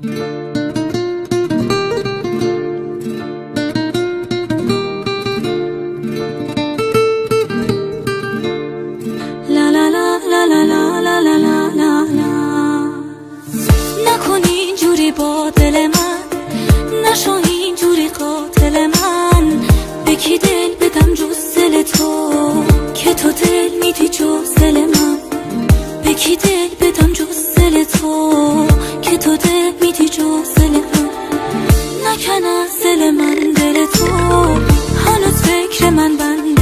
لا لا لا لا لا لا لا لا لا لا. نکن اینجوری با دل من، نشو اینجوری قاتل من. به کی دل بدم جز دل تو که تو دل میدی جز دل من؟ به کی دل بدم جز دل تو که تو دل میدی جز دل من؟ نکن از دل من دل تو، هنوز فکر من بنده